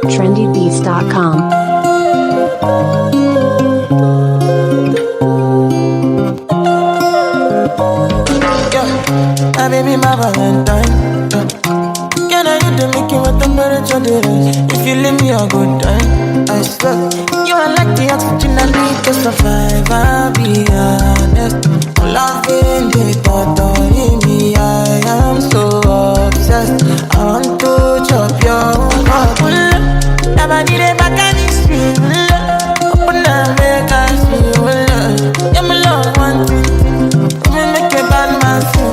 trendybeats.com. My baby, my Valentine. Can I hit the Mickey with temperature difference? If you leave me a good time, I swear. You are like the oxygen I need to survive. I'll be honest. Loving the thought of me, I am so obsessed. I want to chop your heart. Never did it back at this street. Open up, make us feel. Yeah, my love, one thing. Me make a bad man feel.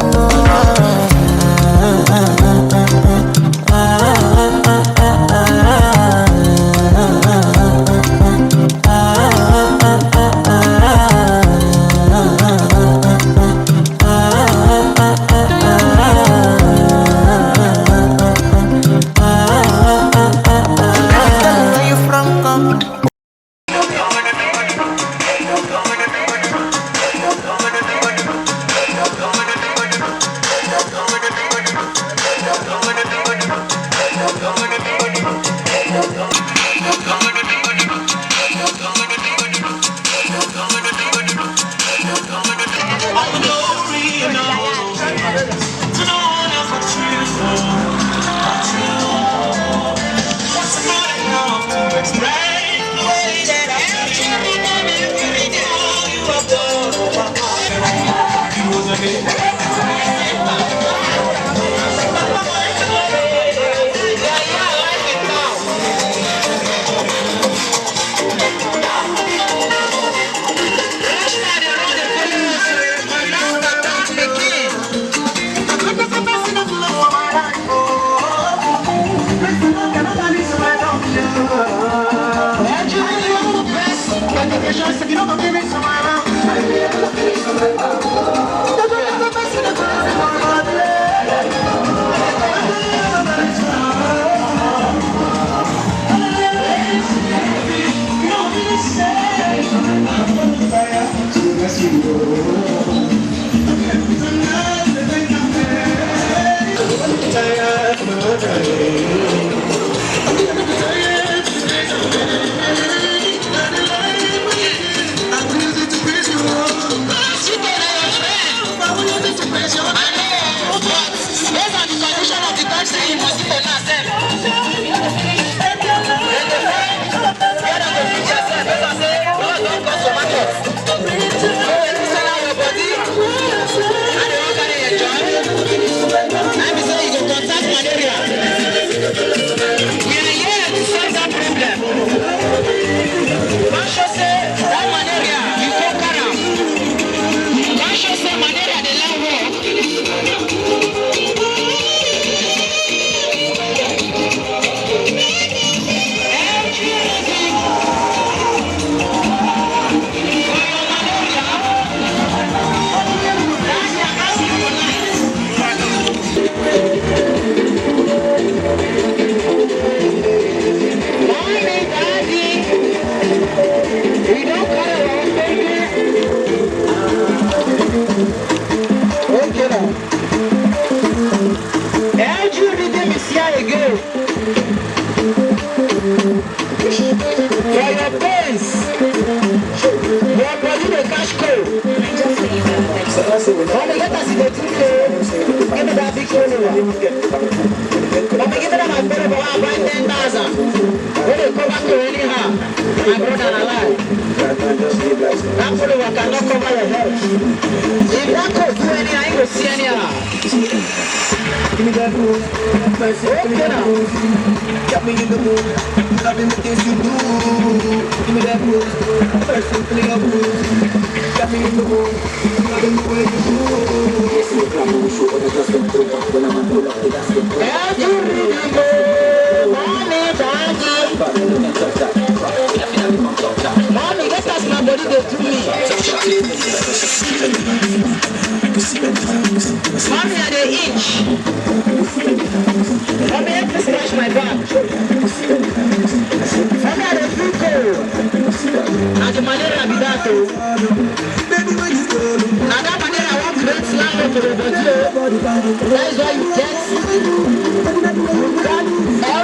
That's why you get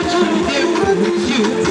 LGBTQ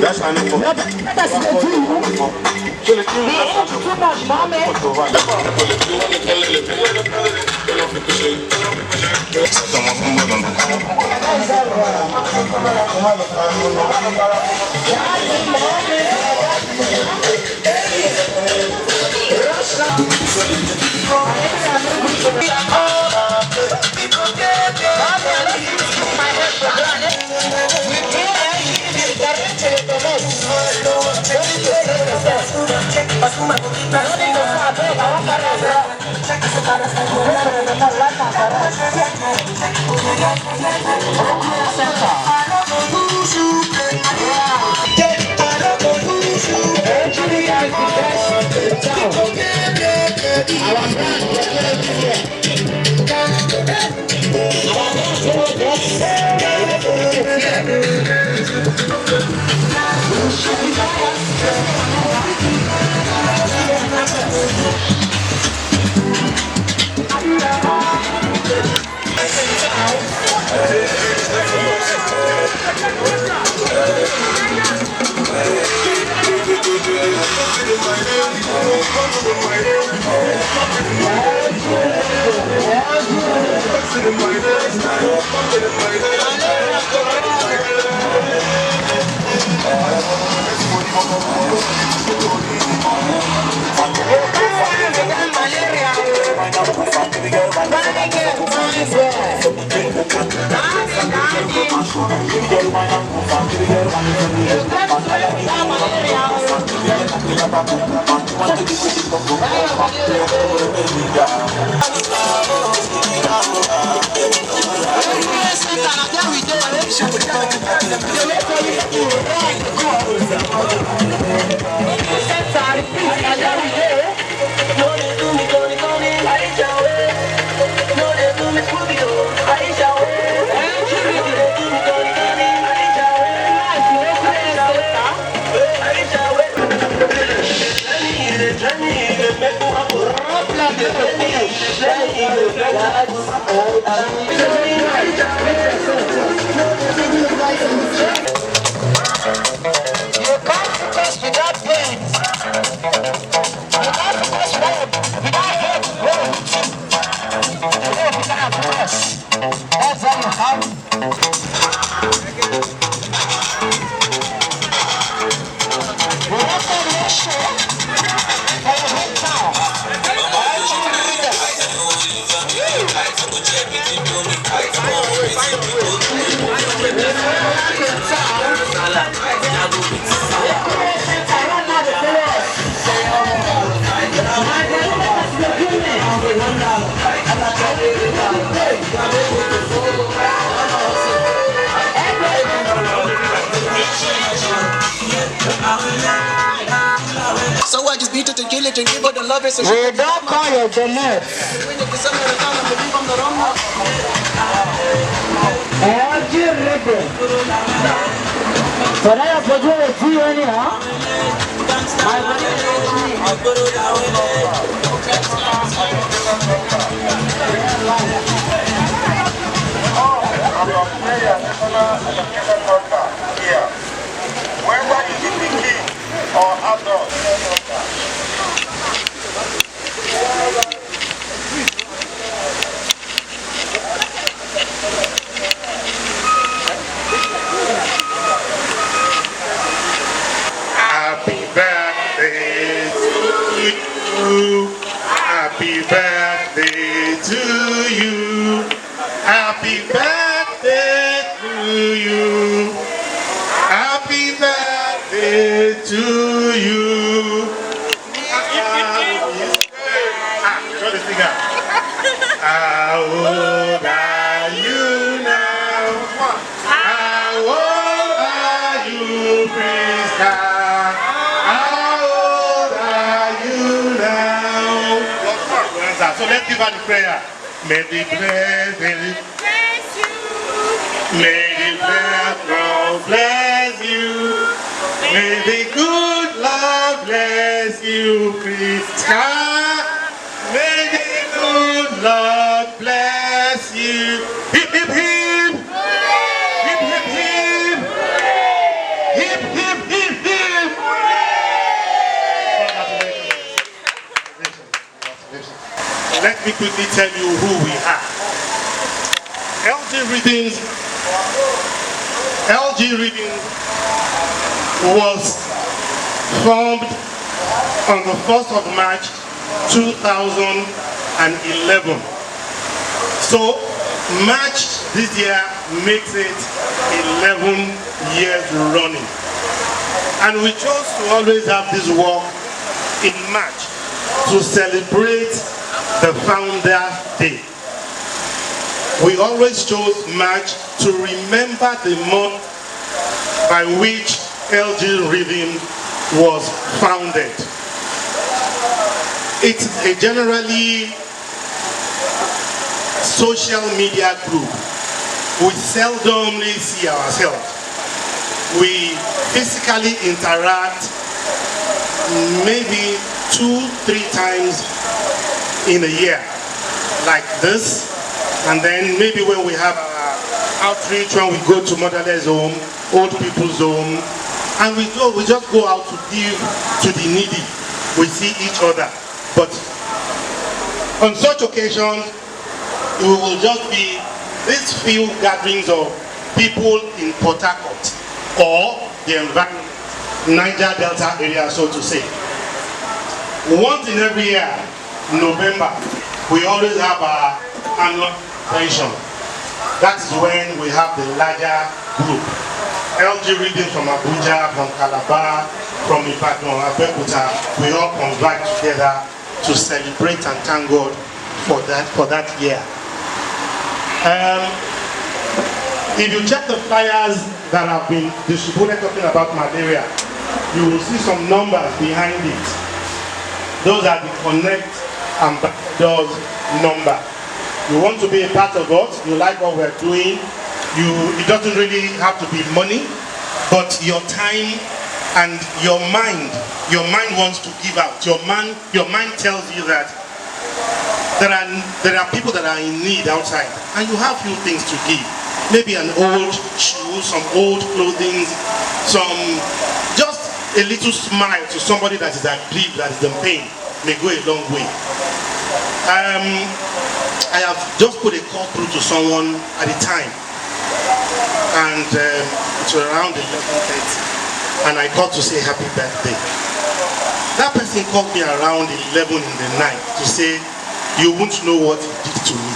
That's an info. That's the So I just beat it and kill it and give her the love. So we don't call your donate. But I have to do it to you anyhow. Wherever you need the key or outdoors. Happy birthday to you. Happy birthday to you. Happy birthday to you. Happy birthday to you. Let's give her the prayer. May the bless you. May the bless God bless you. May the good Lord bless you, Christian. May the good Lord bless you. Hip, hip, hip. Hip, hip, hip. Hip, hip, hip, hip. Let me quickly tell you who we are. LG Reading was formed on the 1st of March 2011. So March this year makes it 11 years running. And we chose to always have this walk in March to celebrate the Founder's Day. We always chose March to remember the month by which LG Reading was founded. It's a generally social media group. We seldomly see ourselves. We physically interact maybe 2-3 times in a year, like this, and then maybe when we have our outreach, when we go to motherless home, old people's home, and we just go out to give to the needy. We see each other, but on such occasions, it will just be these few gatherings of people in Port Harcourt or the environment, Niger Delta area, so to say. Once in every year, November, we always have our annual convention. That is when we have the larger group. LG Reading from ABUJA, from Calabar, from IBADAN, ABEOKUTA, we all converge together to celebrate and thank God for that year. If you check the flyers that have been distributed talking about malaria, you will see some numbers behind it. Those are the Connect Ambassadors number. You want to be a part of us, you like what we're doing, it doesn't really have to be money, but your time and your mind wants to give out. Your mind tells you that there are people that are in need outside, and you have few things to give. Maybe an old shoe, some old clothing, just a little smile to somebody that is aggrieved, that is in pain, may go a long way. I have just put a call through to someone at a time, and it was around 11:30, and I called to say happy birthday. That person called me around 11 in the night to say, you won't know what he did to me.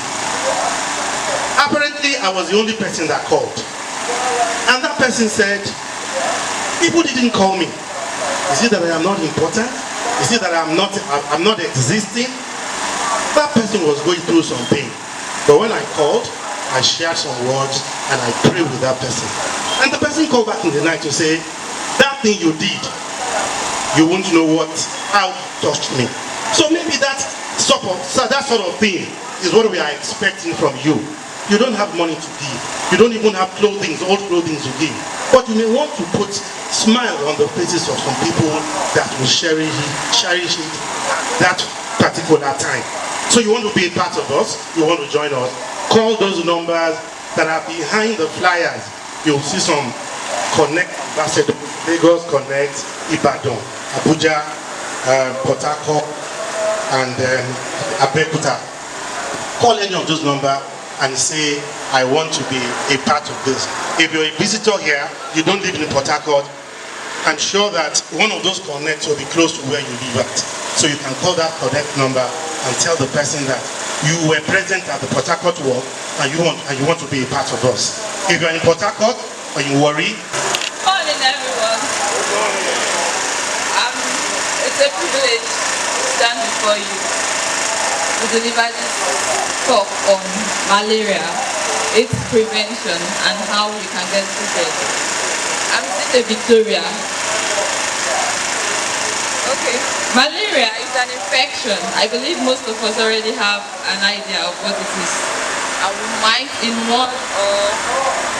Apparently, I was the only person that called. And that person said, people didn't call me. Is it that I am not important? Is it that I'm not existing? That person was going through some pain. But when I called, I shared some words and I prayed with that person. And the person called back in the night to say, that thing you did, you won't know how it touched me. So maybe that sort of thing is what we are expecting from you. You don't have money to give. You don't even have old clothing to give. But you may want to put smile on the faces of some people that will cherish it at that particular time. So you want to be a part of us, you want to join us, call those numbers that are behind the flyers. You'll see some Connect Ambassadors, Lagos Connect, IBADAN, ABUJA, Port Harcourt, and ABEOKUTA. Call any of those numbers and say, I want to be a part of this. If you're a visitor here, you don't live in Port Harcourt, I'm sure that one of those connects will be close to where you live at. So you can call that connect number and tell the person that you were present at the Port Harcourt walk and you want to be a part of us. If you're in Port Harcourt or in Warri, morning everyone. It's a privilege to stand before you to deliver this talk on malaria, its prevention, and how we can get treated. I'm Sister Victoria. Okay. Malaria is an infection. I believe most of us already have an idea of what it is. And we might, in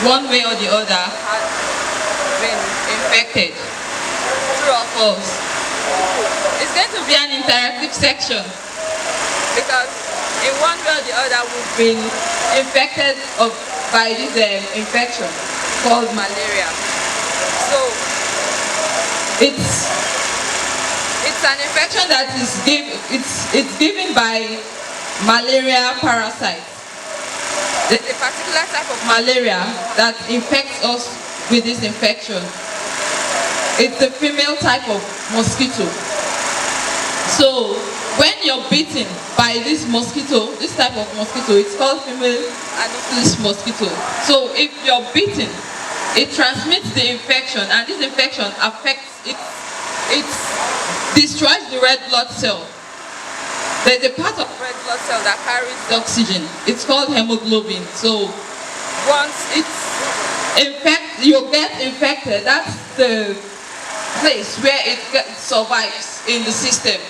one way or the other, have been infected. True or false? It's going to be an interactive section because in one way or the other we've been infected by this infection called malaria. So it's an infection that is given by malaria parasites. There's a particular type of malaria that infects us with this infection. It's the female type of mosquito. So when you're bitten by this mosquito, this type of mosquito, it's called female anopheles mosquito. So if you're bitten, it transmits the infection, and this infection affects it destroys the red blood cell. There's a part of red blood cell that carries the oxygen. It's called hemoglobin. So once you get infected, that's the place where it survives in the system.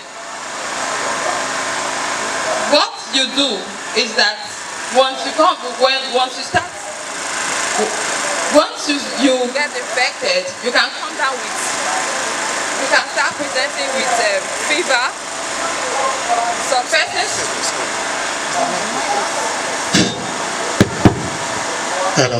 What you do is that once you get infected, you can start presenting with fever. Some persons. Hello.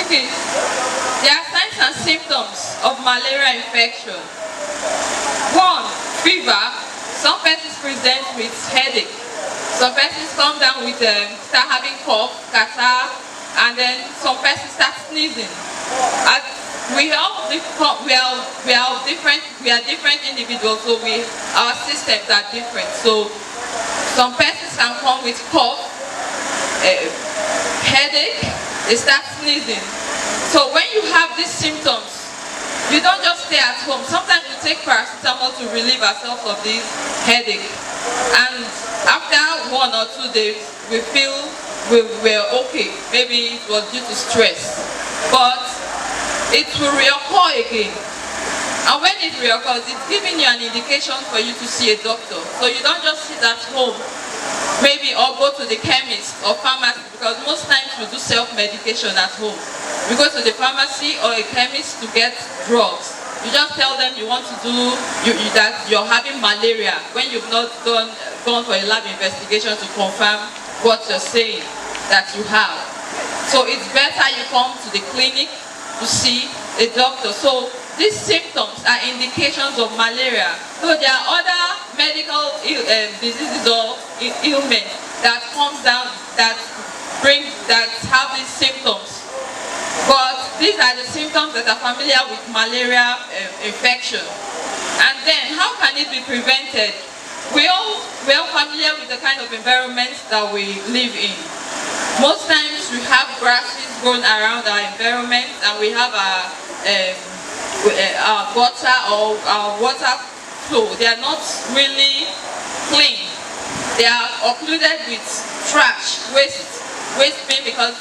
Okay, there are signs and symptoms of malaria infection. 1, fever. Some persons present with headache. Some persons come down with start having cough, catarrh, and then some persons start sneezing. And we are different individuals, so our systems are different. So some persons can come with cough, headache, they start sneezing. So when you have these symptoms, you don't just stay at home. Sometimes we take paracetamol to relieve ourselves of this headache. And after 1 or 2 days, we feel we're okay. Maybe it was due to stress. But it will reoccur again. And when it reoccurs, it's giving you an indication for you to see a doctor. So you don't just sit at home, maybe, or go to the chemist or pharmacy, because most times we do self-medication at home. We go to the pharmacy or a chemist to get drugs. You just tell them you want to that you're having malaria when you've not gone for a lab investigation to confirm what you're saying that you have. So it's better you come to the clinic to see a doctor. So these symptoms are indications of malaria. So there are other medical diseases or ailments that comes down that have these symptoms. But these are the symptoms that are familiar with malaria infection. And then how can it be prevented? We are familiar with the kind of environment that we live in. Most times we have grasses growing around our environment, and we have our gutter or our water flow. They are not really clean. They are occluded with trash, waste bin, because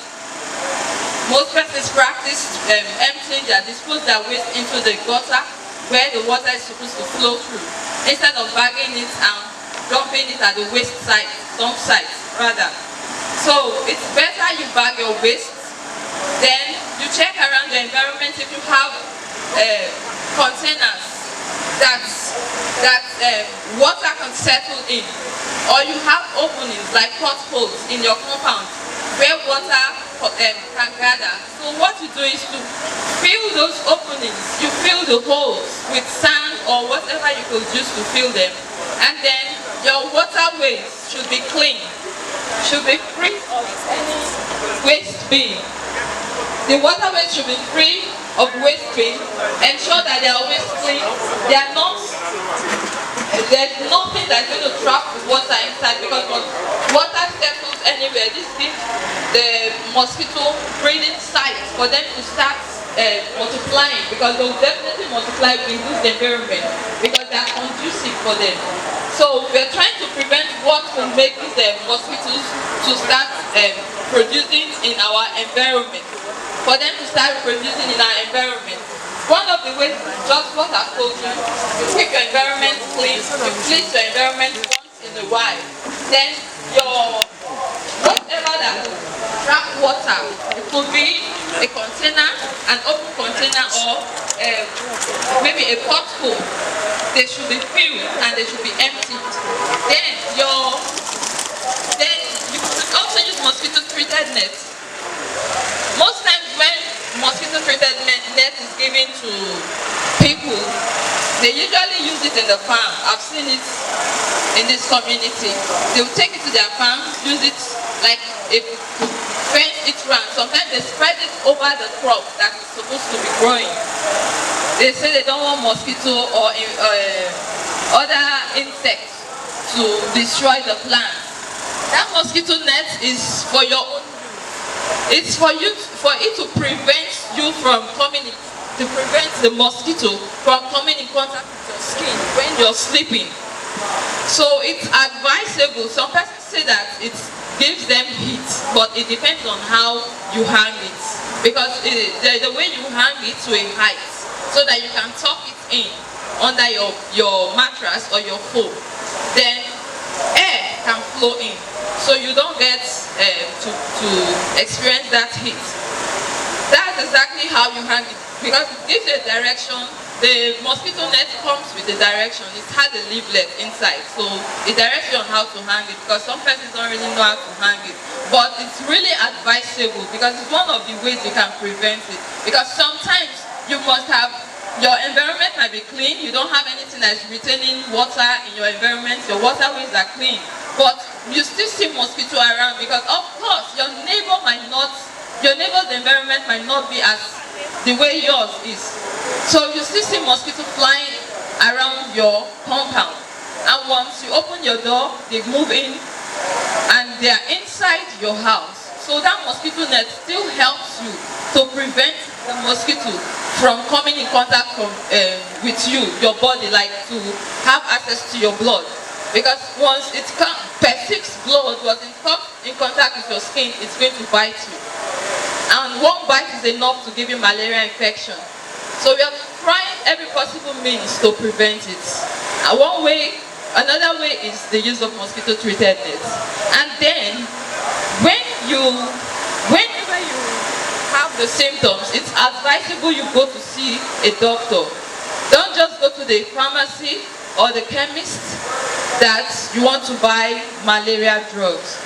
most persons practice emptying dispose their waste into the gutter where the water is supposed to flow through, instead of bagging it and dumping it at the waste site, dump site rather. So it's better you bag your waste, then you check around the environment if you have containers that water can settle in, or you have openings like potholes in your compound where water can gather. So what you do is to fill those openings. You fill the holes with sand or whatever you could use to fill them, and then your waterways should be clean, should be free of any waste bin. The waterways should be free of waste bin. Ensure that they are always clean. They are not. There's nothing that's going to trap the water inside, because water settles anywhere. This gives the mosquito breeding sites for them to start multiplying, because they'll definitely multiply within the environment because they are conducive for them. So we're trying to prevent what will make these mosquitoes to start producing in our environment. For them to start producing in our environment. One of the ways is just what I told you. You keep your environment clean, you clean your environment once in a while. Then your whatever that will trap water, it could be a container, an open container, or maybe a pothole. They should be filled and they should be emptied. Then you could also use mosquito treated nets. Most times when mosquito treated net is given to people, they usually use it in the farm. I've seen it in this community. They will take it to their farm, use it like a fence it round. Sometimes they spread it over the crop that is supposed to be growing. They say they don't want mosquito or other insects to destroy the plant. That mosquito net is for your own. It's for it to prevent you from to prevent the mosquito from coming in contact with your skin when you're sleeping. So it's advisable. Some persons say that it gives them heat, but it depends on how you hang it. Because the way you hang it to a height, so that you can tuck it in under your mattress or your foam. Then air can flow in, so you don't get to experience that heat. That's exactly how you hang it, because it gives a direction. The mosquito net comes with a direction. It has a leaflet inside, so it directs you on how to hang it, because some persons don't really know how to hang it. But it's really advisable, because it's one of the ways you can prevent it. Because sometimes you must have, your environment might be clean, you don't have anything that's retaining water in your environment, your waterways are clean, but you still see mosquito around, because of course your neighbor's environment might not be as the way yours is. So you still see mosquito flying around your compound, and once you open your door, they move in and they are inside your house. So that mosquito net still helps you to prevent the mosquito from coming in contact with you, your body, like to have access to your blood. Because once it perceives blood was in contact with your skin, it's going to bite you. And one bite is enough to give you malaria infection. So we are trying every possible means to prevent it. Another way is the use of mosquito treated nets. And then whenever you have the symptoms, it's advisable you go to see a doctor. Don't just go to the pharmacy or the chemist that you want to buy malaria drugs.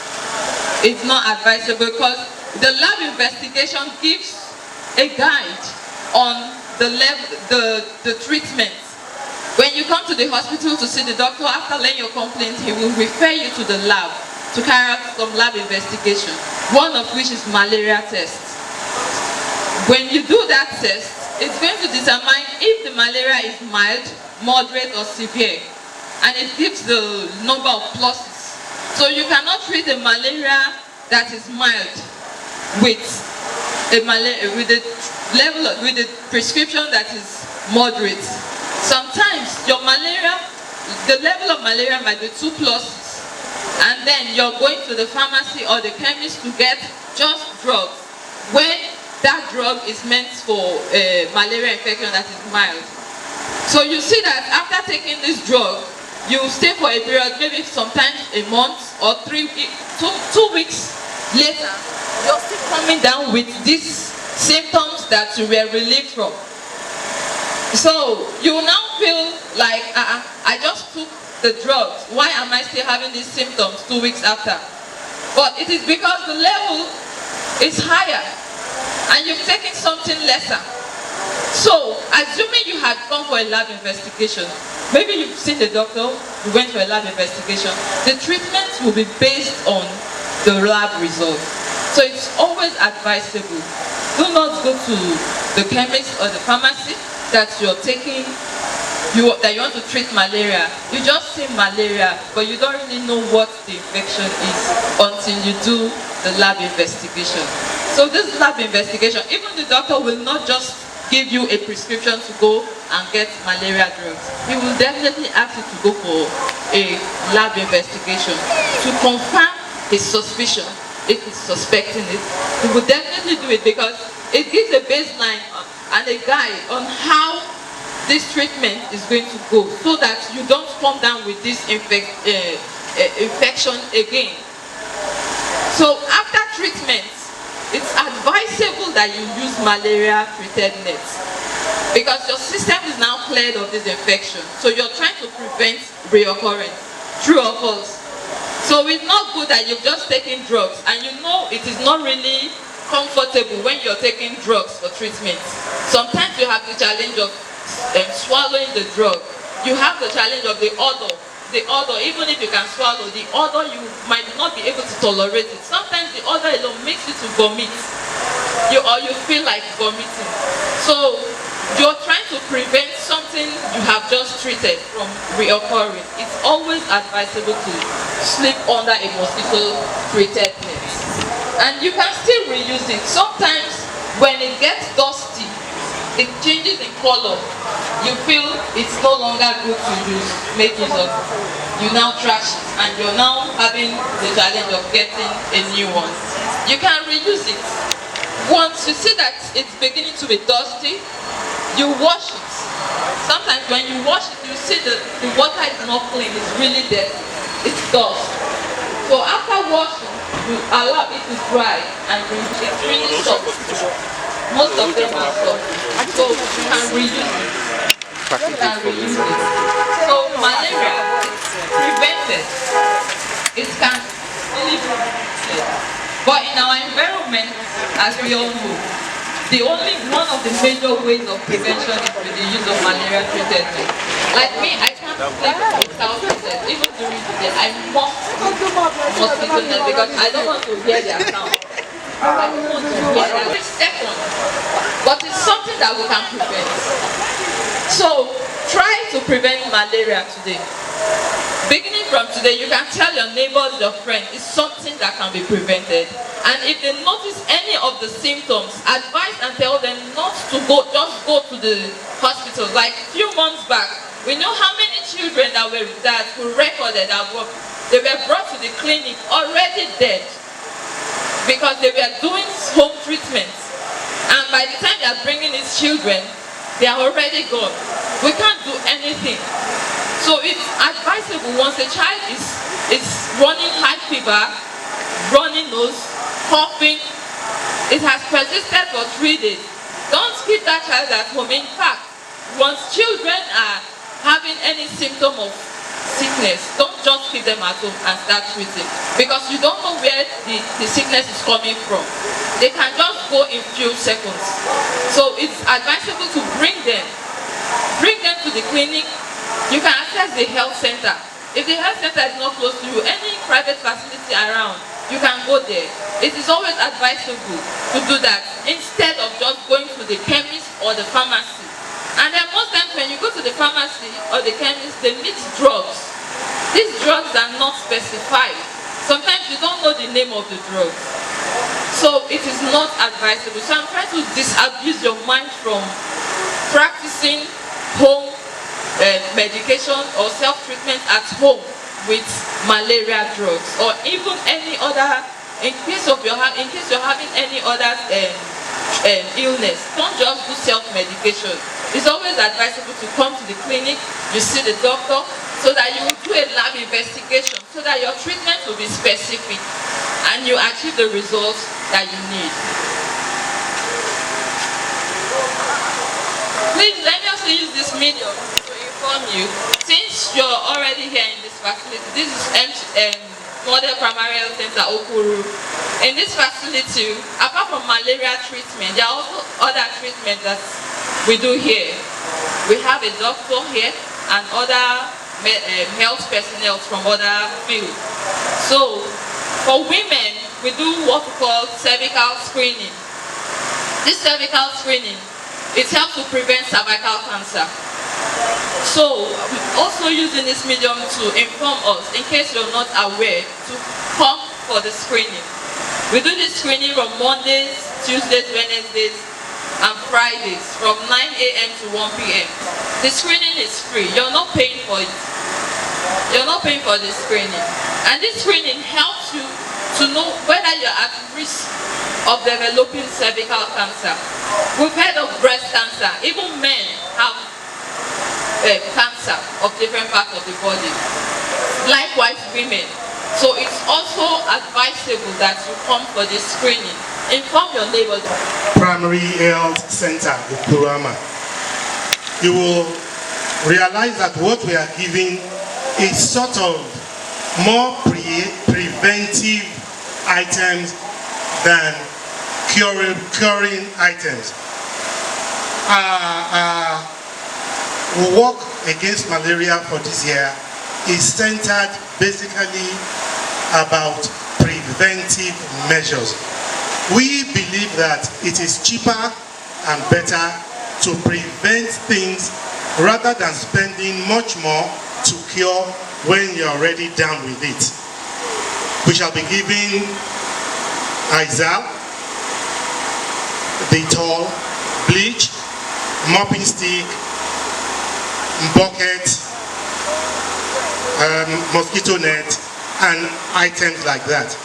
It's not advisable, because the lab investigation gives a guide on the treatment. When you come to the hospital to see the doctor, after laying your complaint, he will refer you to the lab to carry out some lab investigation, one of which is malaria test. When you do that test, it's going to determine if the malaria is mild, moderate, or severe, and it gives the number of pluses. So you cannot treat the malaria that is mild with the prescription that is moderate. Sometimes the level of malaria might be 2 pluses, and then you're going to the pharmacy or the chemist to get just drugs, when that drug is meant for malaria infection that is mild. So you see that after taking this drug, you stay for a period, maybe sometimes a month or 2 weeks later, you're still coming down with these symptoms that you were relieved from. So you now feel like, I just took the drugs, why am I still having these symptoms 2 weeks after? But it is because the level is higher and you've taken something lesser. So assuming you had gone for a lab investigation, maybe you've seen the doctor, you went for a lab investigation, the treatment will be based on the lab results. So it's always advisable, do not go to the chemist or the pharmacy that you're taking, that you want to treat malaria. You just say malaria, but you don't really know what the infection is until you do the lab investigation. So this lab investigation, even the doctor will not just give you a prescription to go and get malaria drugs. He will definitely ask you to go for a lab investigation to confirm his suspicion. If he's suspecting it, he will definitely do it because it gives a baseline and a guide on how this treatment is going to go, so that you don't come down with this infection again. So after treatment, it's advisable that you use malaria treated nets because your system is now cleared of this infection. So you're trying to prevent reoccurrence. True or false? So it's not good that you've just taken drugs and you know it is not really comfortable when you're taking drugs for treatment. Sometimes you have the challenge of swallowing the drug. You have the challenge of the odor. The odor, even if you can swallow the odor, you might not be able to tolerate it. Sometimes the odor alone makes you to vomit, or you feel like vomiting. So you're trying to prevent something you have just treated from reoccurring. It's always advisable to sleep under a mosquito-treated net. And you can still reuse it. Sometimes when it gets dusty, it changes in color. You feel it's no longer good to make use of. You now trash it and you're now having the challenge of getting a new one. You can reuse it. Once you see that it's beginning to be dusty, you wash it. Sometimes when you wash it, you see the water is not clean, it's really dirty. It's dust. So after washing, you allow it to dry and it's really soft. Most of them are soft. So you can reuse it. You can reuse it. So malaria is prevented. It can really be prevented. But in our environment, as we all know, one of the major ways of prevention is with the use of malaria treatment. Like me, I can't sleep without it. Even during the day, I must mosquito net because I don't want to hear their sound. I don't want to hear that. It's second, but it's something that we can prevent. So try to prevent malaria today. Beginning from today, you can tell your neighbors, your friends, it's something that can be prevented. And if they notice any of the symptoms, advise and tell them not to go, just go to the hospital. Like a few months back, we know how many children that were recorded that they were brought to the clinic already dead because they were doing home treatments. And by the time they are bringing these children, they are already gone. We can't do anything. So it's advisable once a child is running high fever, running nose, coughing, it has persisted for 3 days. Don't keep that child at home. In fact, once children are having any symptom of sickness, don't just keep them at home and start treating. Because you don't know where the sickness is coming from. They can just go in few seconds. So it's advisable to bring them to the clinic. You can access the health center. If the health center is not close to you, any private facility around, you can go there. It is always advisable to do that instead of just going to the chemist or the pharmacy. And then most times when you go to the pharmacy or the chemist, they mix drugs. These drugs are not specified. Sometimes you don't know the name of the drugs. So it is not advisable. So I'm trying to disabuse your mind from practicing home medication or self-treatment at home with malaria drugs or even any other, in case you're having any other illness. Don't just do self-medication. It's always advisable to come to the clinic, you see the doctor, so that you will do a lab investigation, so that your treatment will be specific and you achieve the results that you need. Please let me also use this medium to inform you, since you're already here in this facility. This is Model Primary Health Center Okuru. In this facility, apart from malaria treatment, there are also other treatments that we do here. We have a doctor here and other health personnel from other fields. So, for women, we do what we call cervical screening. This cervical screening, it helps to prevent cervical cancer. So, we're also using this medium to inform us, in case you're not aware, to come for the screening. We do this screening from Mondays, Tuesdays, Wednesdays, and Fridays from 9 a.m. to 1 p.m. The screening is free. You're not paying for it. You're not paying for the screening. And this screening helps you to know whether you're at risk of developing cervical cancer. We've heard of breast cancer. Even men have cancer of different parts of the body. Likewise, women. So it's also advisable that you come for this screening. Inform your neighbors. Primary Health Center, Ukurama. You will realize that what we are giving is sort of more preventive items than curing items. We work against malaria for this year is centered basically about preventive measures. We believe that it is cheaper and better to prevent things rather than spending much more to cure when you're already down with it. We shall be giving Izal, Dettol, bleach, mopping stick, bucket, mosquito net, and items like that.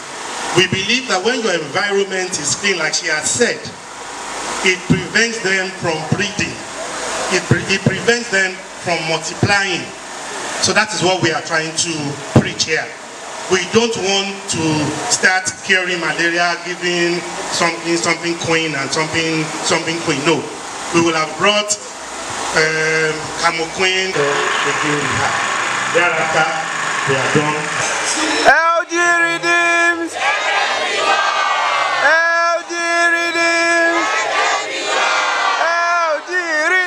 We believe that when your environment is clean, like she has said, it prevents them from breeding. It prevents them from multiplying. So that is what we are trying to preach here. We don't want to start curing malaria, giving something queen and something queen. No, we will have brought Camo Queen. Thereafter, we are done. LGRHYTHMS! LGRHYTHMS! LGRHYTHMS!